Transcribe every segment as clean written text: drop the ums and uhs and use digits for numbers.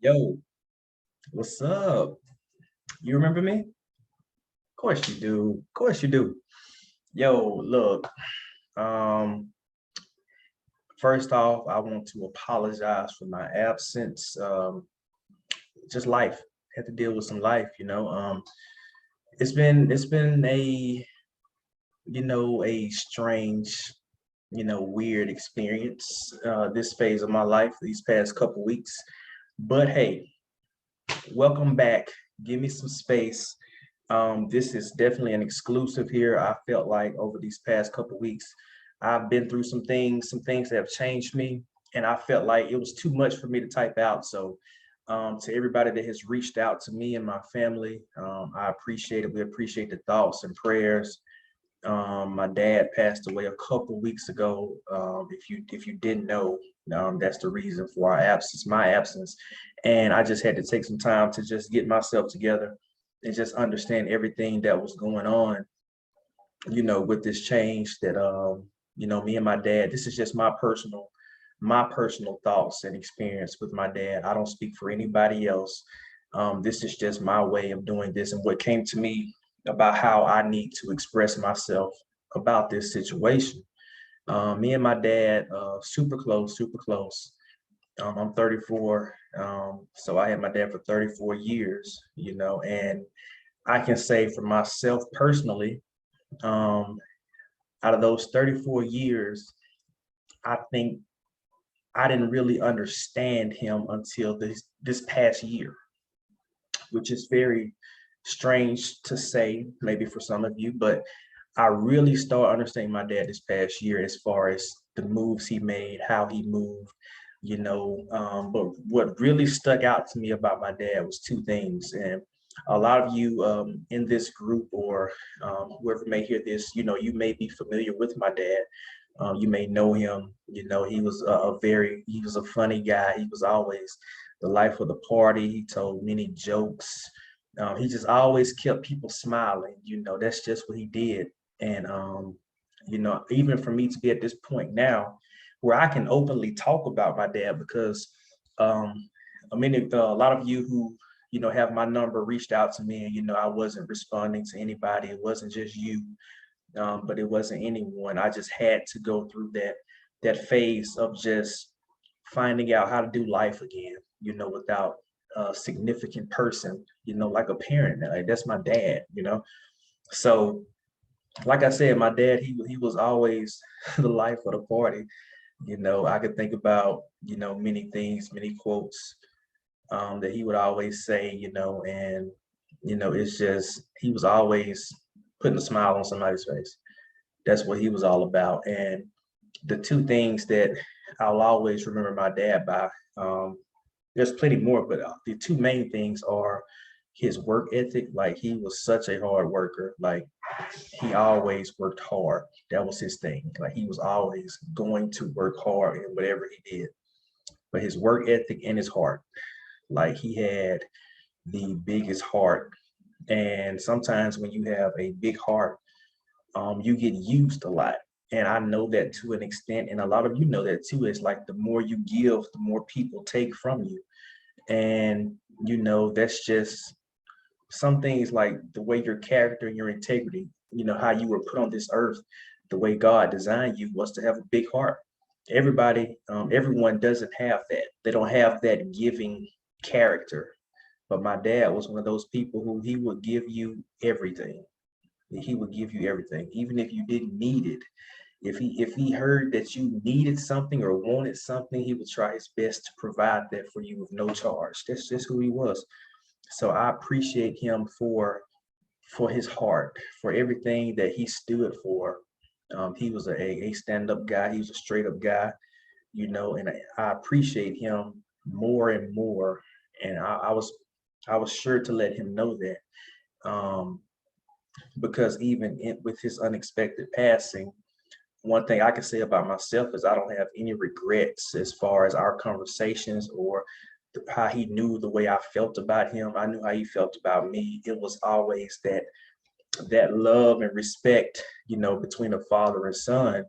Yo, what's up? You remember me? Of course you do. Of course you do. Yo, look, um, first off, I want to apologize for my absence. Just life. Had to deal with some life. It's been a strange, weird experience, this phase of my life, these past couple weeks. But hey, welcome back. Give me some space. This is definitely an exclusive here. I felt like over these past couple weeks, I've been through some things that have changed me, and I felt like it was too much for me to type out. So, to everybody that has reached out to me and my family, I appreciate it. We appreciate the thoughts and prayers. My dad passed away a couple weeks ago. If you didn't know, that's the reason for our absence, my absence, and I just had to take some time to just get myself together and just understand everything that was going on. With this change that me and my dad. This is just my personal thoughts and experience with my dad. I don't speak for anybody else. This is just my way of doing this and what came to me about how I need to express myself about this situation. Me and my dad, super close, super close. I'm 34, so I had my dad for 34 years, and I can say for myself personally, um, out of those 34 years, I think I didn't really understand him until this past year, which is very strange to say, maybe for some of you, but I really started understanding my dad this past year as far as the moves he made, how he moved, but what really stuck out to me about my dad was two things. And a lot of you in this group or whoever may hear this, you may be familiar with my dad. You may know him. He was a funny guy. He was always the life of the party. He told many jokes. He just always kept people smiling. That's just what he did. And even for me to be at this point now, where I can openly talk about my dad, because um, a lot of you who have my number reached out to me, and I wasn't responding to anybody. It wasn't just you, but it wasn't anyone. I just had to go through that phase of just finding out how to do life again, without a significant person, like a parent. Like that's my dad. So, like I said, my dad, he was always the life of the party. I could think about many things, many quotes that he would always say, and it's just he was always putting a smile on somebody's face. That's what he was all about. And the two things that I'll always remember my dad by, there's plenty more, but the two main things are his work ethic. Like he was such a hard worker. Like he always worked hard. That was his thing. Like he was always going to work hard in whatever he did. But his work ethic and his heart, like he had the biggest heart. And sometimes when you have a big heart, you get used a lot. And I know that to an extent, and a lot of you know that too. It's like the more you give, the more people take from you. And that's just some things, like the way your character and your integrity, how you were put on this earth, the way God designed you was to have a big heart. Everyone doesn't have that. They don't have that giving character. But my dad was one of those people who he would give you everything. He would give you everything, even if you didn't need it. If he heard that you needed something or wanted something, he would try his best to provide that for you with no charge. That's just who he was. So I appreciate him for his heart, for everything that he stood for. He was a stand-up guy. He was a straight-up guy, and I appreciate him more and more. And I was sure to let him know that. Um, because with his unexpected passing, one thing I can say about myself is I don't have any regrets as far as our conversations or how he knew the way I felt about him. I knew how he felt about me. It was always that love and respect, between a father and son.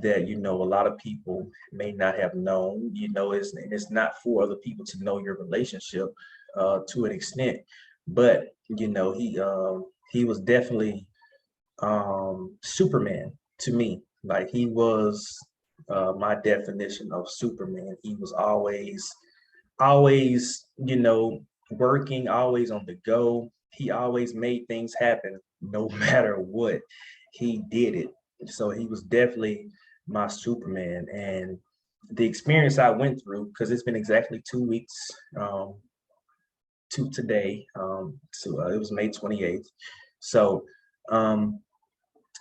that, you know, a lot of people may not have known. You know, it's not for other people to know your relationship to an extent, but you know, he was definitely Superman to me. Like he was my definition of Superman. He was always, you know, working, always on the go. He always made things happen no matter what. He did it. So he was definitely my Superman. And the experience I went through, because it's been exactly 2 weeks to today. It was May 28th. So um,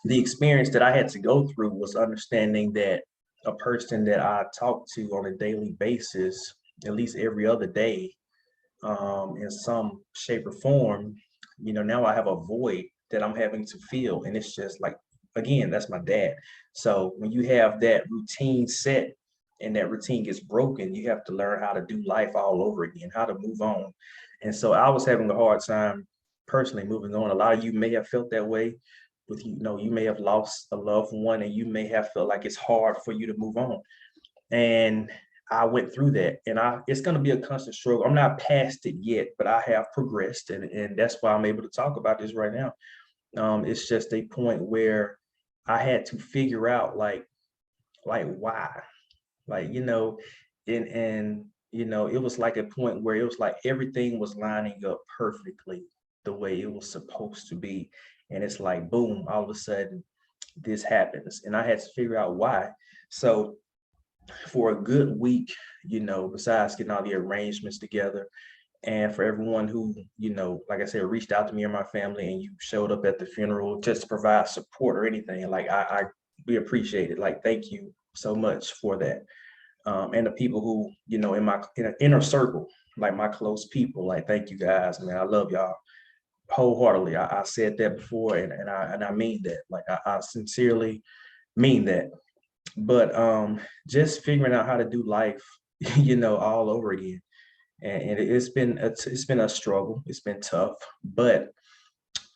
the experience that I had to go through was understanding that a person that I talk to on a daily basis, at least every other day, in some shape or form, you know, now I have a void that I'm having to fill. And it's just like, again, that's my dad. So when you have that routine set and that routine gets broken, you have to learn how to do life all over again, how to move on. And so I was having a hard time personally moving on. A lot of you may have felt that way with, you know, you may have lost a loved one and you may have felt like it's hard for you to move on. And I went through that, and it's going to be a constant struggle. I'm not past it yet, but I have progressed, and that's why I'm able to talk about this right now. It's just a point where I had to figure out like why, like, you know, and you know, it was like a point where it was like everything was lining up perfectly the way it was supposed to be, and it's like boom, all of a sudden this happens, and I had to figure out why. So for a good week, you know, besides getting all the arrangements together, and for everyone who, you know, like I said, reached out to me or my family, and you showed up at the funeral just to provide support or anything, like we appreciate it. Like, thank you so much for that. And the people who, you know, in my inner circle, like my close people, like, thank you guys, man. I love y'all wholeheartedly. I said that before, and I mean that. Like, I sincerely mean that. But just figuring out how to do life, you know, all over again. And it's been a struggle. It's been tough. But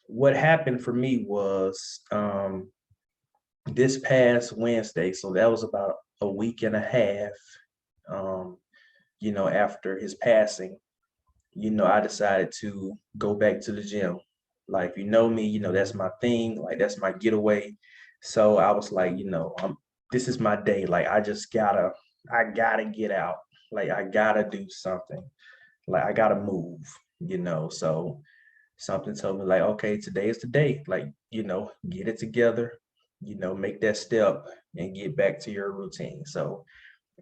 what happened for me was this past Wednesday, so that was about a week and a half, um, you know, after his passing, you know, I decided to go back to the gym. Like, you know me, you know, that's my thing, like that's my getaway. So I was like, you know, this is my day. Like I gotta get out. Like I gotta do something. Like I gotta move, you know. So something told me like, okay, today is the day. Like, you know, get it together, you know, make that step and get back to your routine. So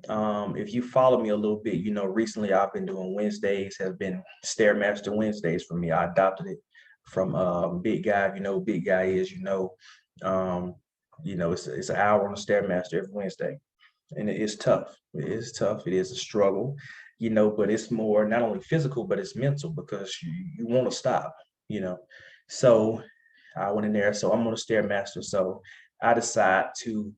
if you follow me a little bit, you know, recently I've been doing Wednesdays, have been Stairmaster Wednesdays for me. I adopted it from Big Guy. You know, Big Guy is, um, you know, it's an hour on the Stairmaster every Wednesday, and it is tough. It is tough. It is a struggle, you know, but it's more not only physical but it's mental because you want to stop, you know. So I went in there. So I'm on the Stairmaster. So I decide to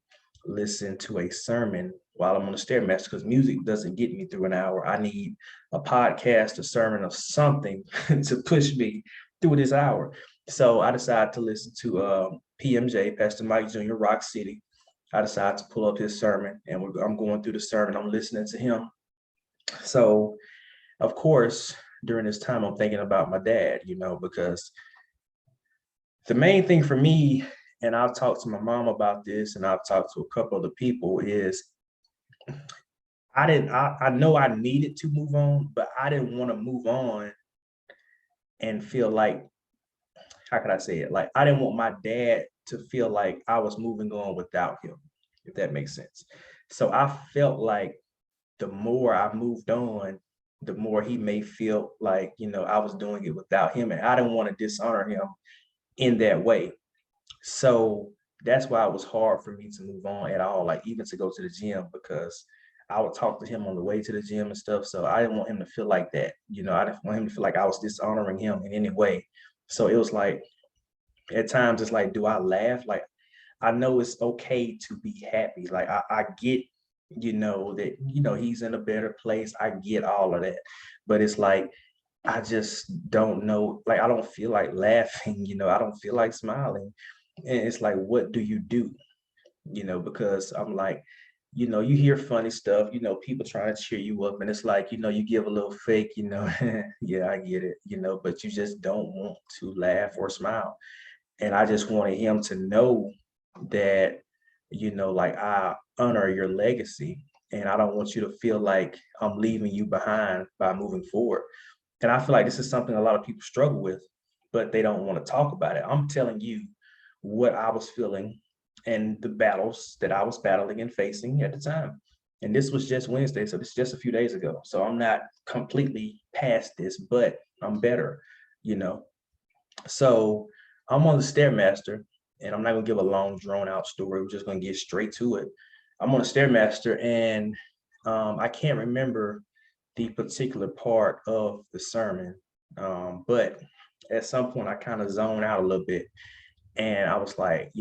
listen to a sermon while I'm on the Stairmaster because music doesn't get me through an hour. I need a podcast, a sermon, or something to push me through this hour. So I decided to listen to PMJ, Pastor Mike Jr., Rock City. I decided to pull up his sermon, and I'm going through the sermon. I'm listening to him. So, of course, during this time, I'm thinking about my dad, you know, because the main thing for me, and I've talked to my mom about this, and I've talked to a couple other people, is I know I needed to move on, but I didn't want to move on and feel like, how could I say it? Like, I didn't want my dad to feel like I was moving on without him, if that makes sense. So I felt like the more I moved on, the more he may feel like, you know, I was doing it without him. And I didn't want to dishonor him in that way. So that's why it was hard for me to move on at all, like even to go to the gym, because I would talk to him on the way to the gym and stuff. So I didn't want him to feel like that. You know, I didn't want him to feel like I was dishonoring him in any way. So it was like, at times it's like, do I laugh? Like, I know it's okay to be happy. Like I get, you know, that, you know, he's in a better place. I get all of that. But it's like, I just don't know. Like, I don't feel like laughing, you know, I don't feel like smiling. And it's like, what do you do? because I'm like, you hear funny stuff, people trying to cheer you up, and it's like, you give a little fake, yeah, I get it, but you just don't want to laugh or smile. And I just wanted him to know that, like, I honor your legacy, and I don't want you to feel like I'm leaving you behind by moving forward. And I feel like this is something a lot of people struggle with, but they don't want to talk about it. I'm telling you what I was feeling and the battles that I was battling and facing at the time. And this was just Wednesday, so this is just a few days ago. So I'm not completely past this, but I'm better, you know. So I'm on the Stairmaster, and I'm not gonna give a long, drawn out story. We're just gonna get straight to it. I'm on the Stairmaster, and I can't remember the particular part of the sermon, but at some point I kind of zoned out a little bit, and I was like,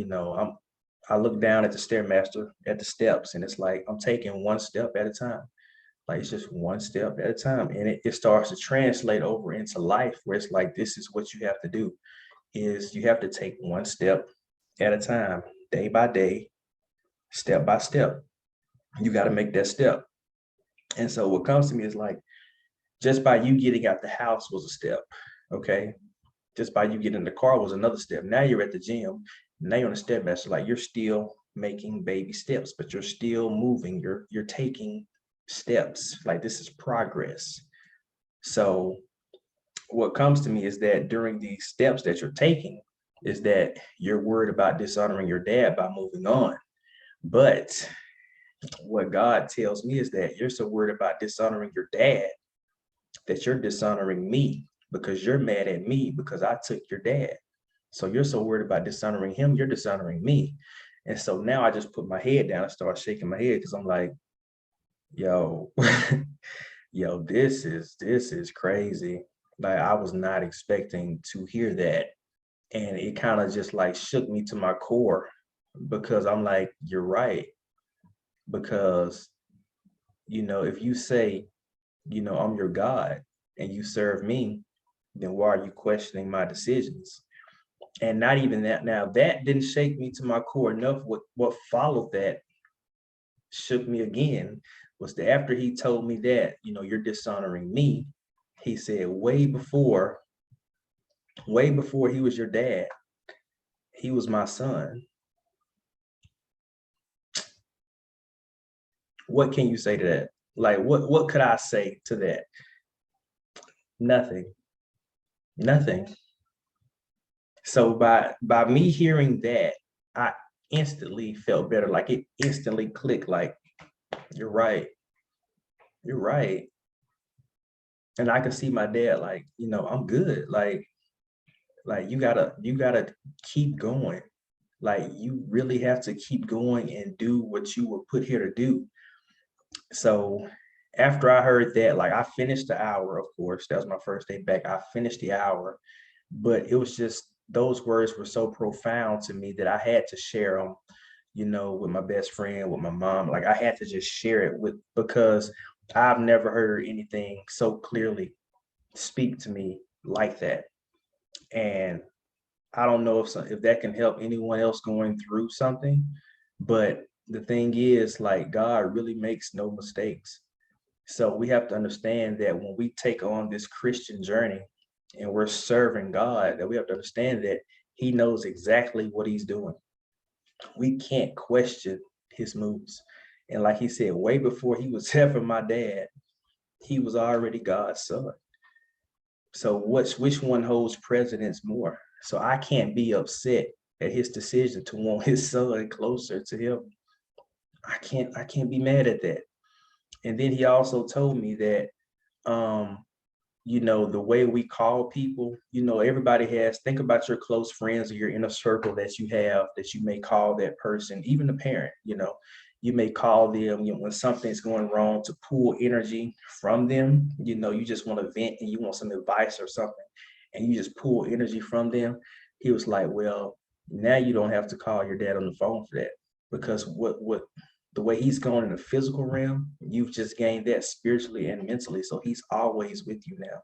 I look down at the Stairmaster at the steps, and it's like I'm taking one step at a time. Like it's just one step at a time, and it starts to translate over into life, where it's like this is what you have to do: is you have to take one step at a time, day by day, step by step. You got to make that step. And so what comes to me is like, just by you getting out the house was a step. Okay. Just by you getting in the car was another step. Now you're at the gym. Now you're on a step master. Like you're still making baby steps, but you're still moving. You're taking steps. Like this is progress. So what comes to me is that during these steps that you're taking, is that you're worried about dishonoring your dad by moving on. But what God tells me is that you're so worried about dishonoring your dad that you're dishonoring me because you're mad at me because I took your dad. So you're so worried about dishonoring him, you're dishonoring me. And so now I just put my head down and start shaking my head because I'm like, yo, yo, this is crazy. Like I was not expecting to hear that. And it kind of just like shook me to my core because I'm like, you're right. Because, if you say, I'm your God and you serve me, then why are you questioning my decisions? And not even that. Now that didn't shake me to my core enough. What followed that shook me again was that after he told me that, you're dishonoring me, he said way before he was your dad, he was my son. What can you say to that? Like what could I say to that? Nothing. Nothing. So by me hearing that, I instantly felt better. Like it instantly clicked. Like you're right. You're right. And I could see my dad. Like I'm good. Like you gotta keep going. Like you really have to keep going and do what you were put here to do. So after I heard that, like I finished the hour. Of course, that was my first day back. I finished the hour, but it was just those words were so profound to me that I had to share them, with my best friend, with my mom. Like I had to just share it with because I've never heard anything so clearly speak to me like that. And I don't know if that can help anyone else going through something, but the thing is, like God really makes no mistakes. So we have to understand that when we take on this Christian journey and we're serving God, that we have to understand that He knows exactly what He's doing. We can't question His moves. And like He said, way before He was ever my dad, He was already God's son. So which one holds precedence more? So I can't be upset at His decision to want His son closer to Him. I can't be mad at that. And then He also told me that um the way we call people, everybody has, think about your close friends or your inner circle that you have that you may call that person, even a parent, you may call them, when something's going wrong to pull energy from them, you just want to vent and you want some advice or something, and you just pull energy from them. He was like, well, now you don't have to call your dad on the phone for that because what the way he's going in the physical realm, you've just gained that spiritually and mentally. So he's always with you now,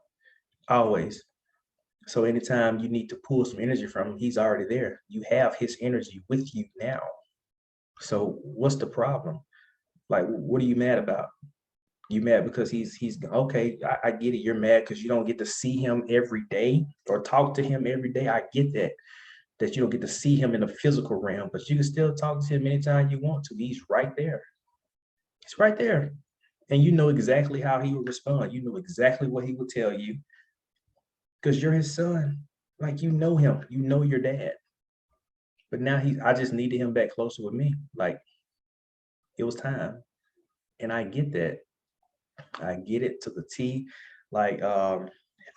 always. So anytime you need to pull some energy from him, he's already there. You have his energy with you now. So what's the problem? Like, what are you mad about? You mad because he's okay. I get it. You're mad because you don't get to see him every day or talk to him every day. I get that you don't get to see him in the physical realm, but you can still talk to him anytime you want to. He's right there. He's right there. And you know exactly how he would respond. You know exactly what he would tell you because you're his son. Like, you know him, you know your dad. But now I just needed him back closer with me. Like, it was time. And I get that. I get it to the T. Like, I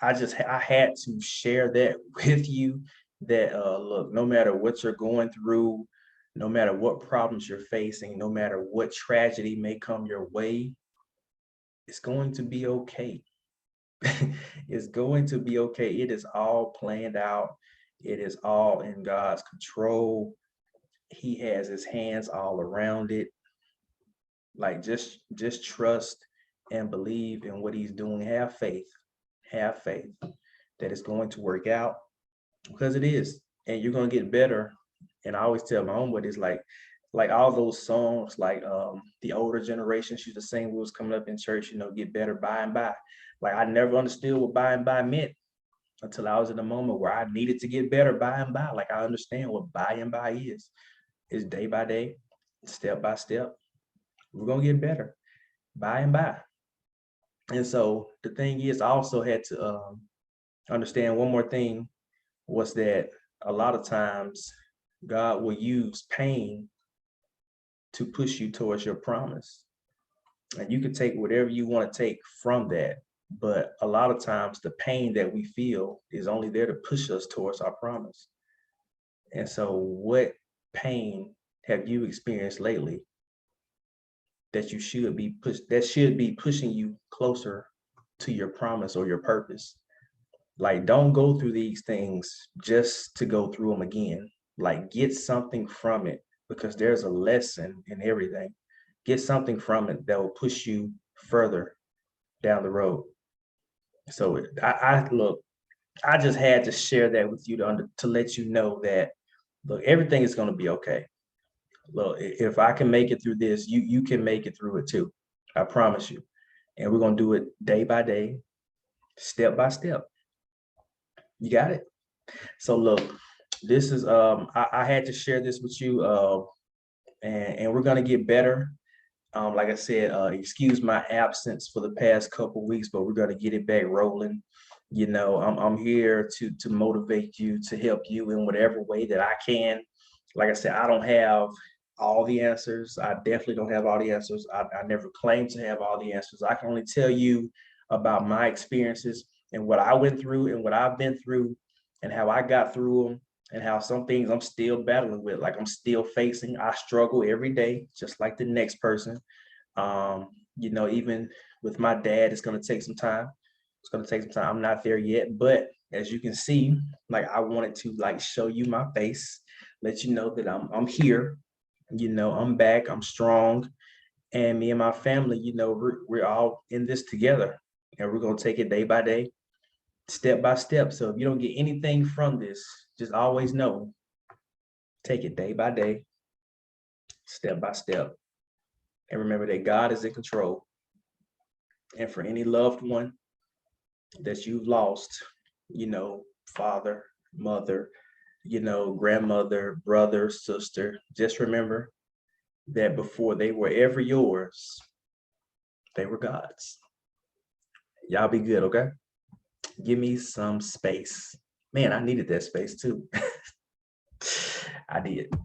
had to share that with you that look, no matter what you're going through, no matter what problems you're facing, no matter what tragedy may come your way, it's going to be okay. It's going to be okay. It is all planned out. It is all in God's control. He has his hands all around it. Like, just trust and believe in what he's doing. Have faith that it's going to work out, because it is, and you're going to get better. And I always tell my own buddies, like all those songs, like the older generations used to sing when we was coming up in church, get better by and by. Like, I never understood what by and by meant until I was in a moment where I needed to get better by and by. Like, I understand what by and by is. It's day by day, step by step. We're gonna get better by and by. And so the thing is, I also had to understand one more thing, was that a lot of times God will use pain to push you towards your promise. And you can take whatever you want to take from that. But a lot of times the pain that we feel is only there to push us towards our promise. And so what pain have you experienced lately that should be pushing you closer to your promise or your purpose? Like, don't go through these things just to go through them again. Like, get something from it, because there's a lesson in everything. Get something from it that will push you further down the road. So I look, I just had to share that with you to let you know that, look, everything is going to be okay. Look, if I can make it through this, you can make it through it too. I promise you. And we're going to do it day by day, step by step. You got it? So look, this is I had to share this with you, and we're gonna get better. Like I said, excuse my absence for the past couple weeks, but we're gonna get it back rolling. I'm here to motivate you, to help you in whatever way that I can. Like I said, I don't have all the answers. I definitely don't have all the answers. I never claim to have all the answers. I can only tell you about my experiences and what I went through and what I've been through and how I got through them, and how some things I'm still battling with, like I'm still facing. I struggle every day, just like the next person. Even with my dad, it's gonna take some time. It's gonna take some time. I'm not there yet, but as you can see, like, I wanted to like show you my face, let you know that I'm here. I'm back. I'm strong, and me and my family, we're all in this together, and we're gonna take it day by day, step by step. So if you don't get anything from this, just always know, take it day by day, step by step. And remember that God is in control. And for any loved one that you've lost, father, mother, grandmother, brother, sister, just remember that before they were ever yours, they were God's. Y'all be good, okay? Give me some space. Man, I needed that space too. I did.